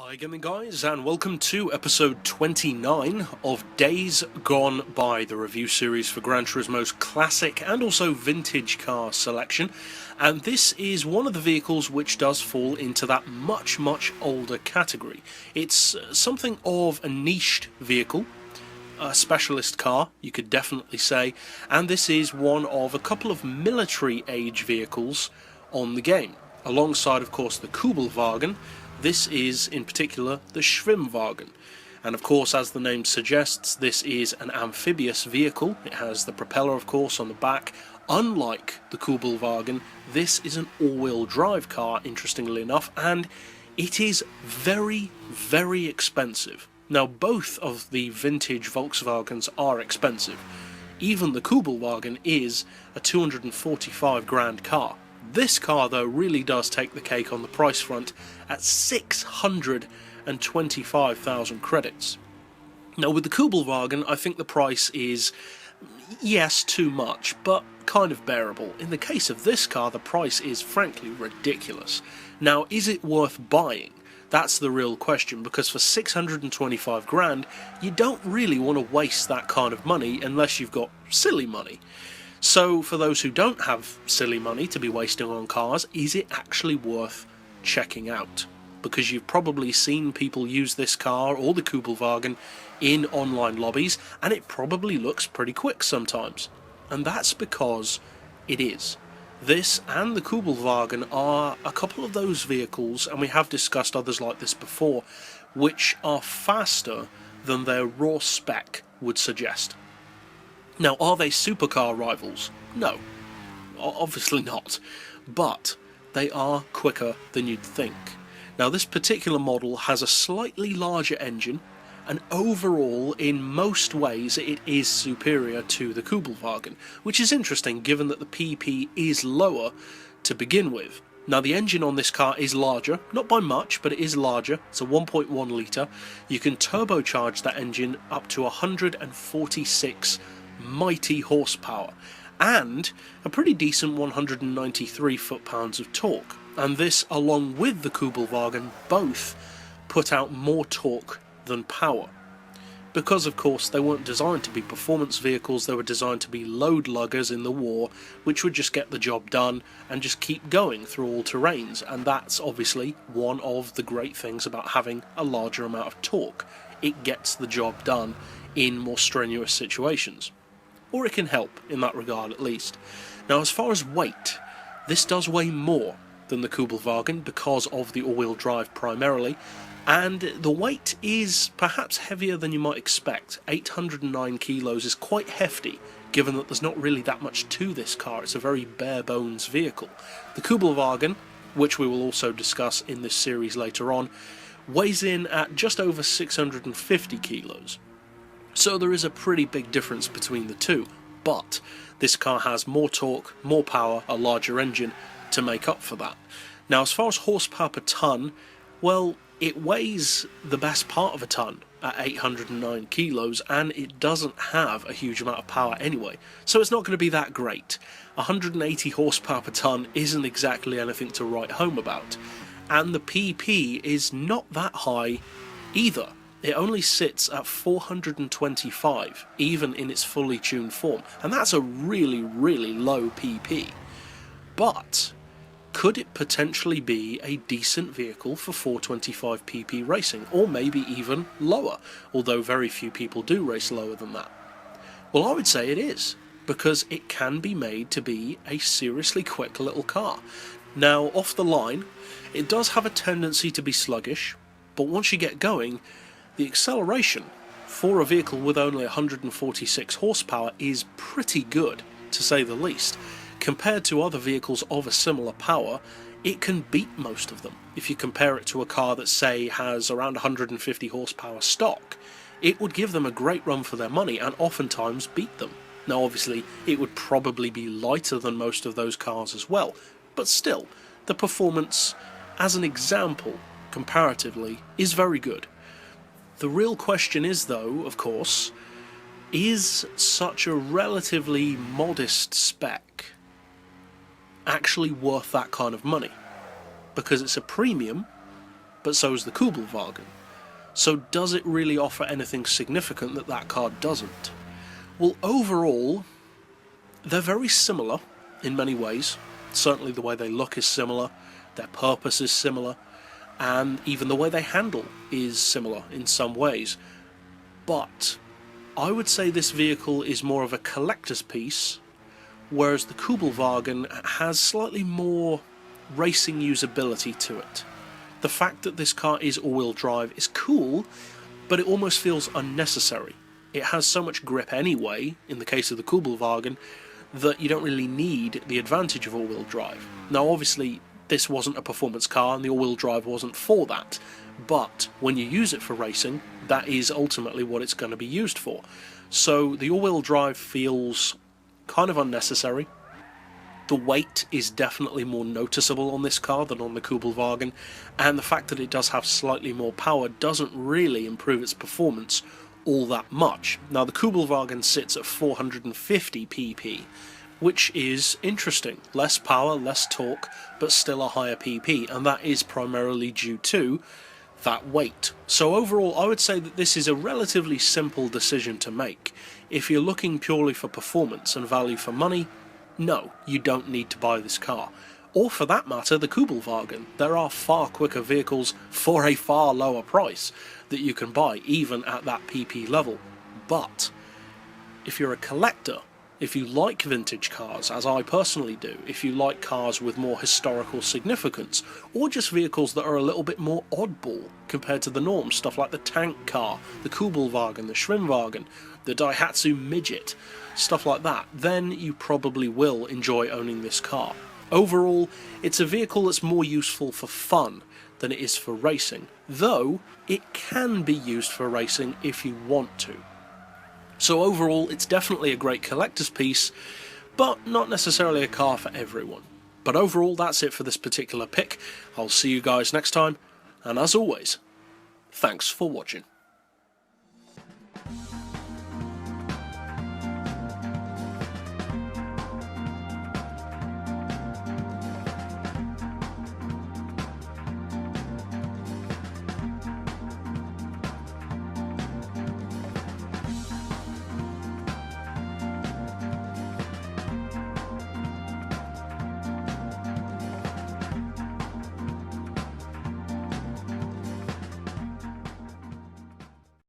Hi again guys, and welcome to episode 29 of Days Gone By, the review series for Gran Turismo's classic and also vintage car selection. And this is one of the vehicles which does fall into that much older category. It's something of a niched vehicle, a specialist car, you could definitely say, and this is one of a couple of military age vehicles on the game. Alongside, of course, the Kubelwagen, this is in particular the Schwimmwagen. And of course, as the name suggests, this is an amphibious vehicle. It has the propeller, of course, on the back. Unlike the Kubelwagen, this is an all-wheel drive car, interestingly enough, and it is very expensive. Now, both of the vintage Volkswagens are expensive. Even the Kubelwagen is a 245 grand car. This car, though, really does take the cake on the price front at 625,000 credits. Now, with the Kubelwagen, I think the price is, yes, too much, but kind of bearable. In the case of this car, the price is frankly ridiculous. Now, is it worth buying? That's the real question, because for 625 grand, you don't really want to waste that kind of money unless you've got silly money. So, for those who don't have silly money to be wasting on cars, is it actually worth checking out? Because you've probably seen people use this car, or the Kubelwagen, in online lobbies, and it probably looks pretty quick sometimes. And that's because it is. This and the Kubelwagen are a couple of those vehicles, and we have discussed others like this before, which are faster than their raw spec would suggest. Now, are they supercar rivals? No, obviously not, but they are quicker than you'd think. Now, this particular model has a slightly larger engine, and overall, in most ways, it is superior to the Kubelwagen, which is interesting given that the PP is lower to begin with. Now, the engine on this car is larger, not by much, but it is larger. It's a 1.1 litre. You can turbocharge that engine up to 146 mighty horsepower and a pretty decent 193 foot-pounds of torque, and this, along with the Kubelwagen, both put out more torque than power, because of course they weren't designed to be performance vehicles. They were designed to be load luggers in the war, which would just get the job done and just keep going through all terrains. And that's obviously one of the great things about having a larger amount of torque. It gets the job done in more strenuous situations, or it can help in that regard at least. Now, as far as weight, this does weigh more than the Kubelwagen because of the all-wheel drive primarily, and the weight is perhaps heavier than you might expect. 809 kilos is quite hefty, given that there's not really that much to this car. It's a very bare-bones vehicle. The Kubelwagen, which we will also discuss in this series later on, weighs in at just over 650 kilos. So there is a pretty big difference between the two, but this car has more torque, more power, a larger engine to make up for that. Now, as far as horsepower per tonne, well, it weighs the best part of a tonne at 809 kilos, and it doesn't have a huge amount of power anyway, so it's not going to be that great. 180 horsepower per tonne isn't exactly anything to write home about, and the PP is not that high either. It only sits at 425, even in its fully tuned form, and that's a really low PP. But could it potentially be a decent vehicle for 425 PP racing, or maybe even lower, although very few people do race lower than that? Well, I would say it is, because it can be made to be a seriously quick little car. Now, off the line, it does have a tendency to be sluggish, but once you get going, the acceleration for a vehicle with only 146 horsepower is pretty good, to say the least. Compared to other vehicles of a similar power, it can beat most of them. If you compare it to a car that, say, has around 150 horsepower stock, it would give them a great run for their money and oftentimes beat them. Now, obviously, it would probably be lighter than most of those cars as well, but still, the performance, as an example, comparatively, is very good. The real question is, though, of course, is such a relatively modest spec actually worth that kind of money? Because it's a premium, but so is the Kubelwagen. So does it really offer anything significant that that car doesn't? Well, overall, they're very similar in many ways. Certainly the way they look is similar, their purpose is similar, and even the way they handle is similar in some ways. But I would say this vehicle is more of a collector's piece, whereas the Kubelwagen has slightly more racing usability to it. The fact that this car is all-wheel drive is cool, but it almost feels unnecessary. It has so much grip anyway, in the case of the Kubelwagen, that you don't really need the advantage of all-wheel drive. Now obviously this wasn't a performance car and the all-wheel drive wasn't for that, but when you use it for racing, that is ultimately what it's going to be used for. So the all-wheel drive feels kind of unnecessary. The weight is definitely more noticeable on this car than on the Kubelwagen, and the fact that it does have slightly more power doesn't really improve its performance all that much. Now the Kubelwagen sits at 450 pp, which is interesting. Less power, less torque, but still a higher pp, and that is primarily due to that weight. So overall, I would say that this is a relatively simple decision to make. If you're looking purely for performance and value for money, no, you don't need to buy this car. Or for that matter, the Kubelwagen. There are far quicker vehicles for a far lower price that you can buy, even at that PP level. But if you're a collector, if you like vintage cars, as I personally do, if you like cars with more historical significance, or just vehicles that are a little bit more oddball compared to the norm, stuff like the tank car, the Kubelwagen, the Schwimmwagen, the Daihatsu Midget, stuff like that, then you probably will enjoy owning this car. Overall, it's a vehicle that's more useful for fun than it is for racing, though it can be used for racing if you want to. So overall, it's definitely a great collector's piece, but not necessarily a car for everyone. But overall, that's it for this particular pick. I'll see you guys next time, and as always, thanks for watching.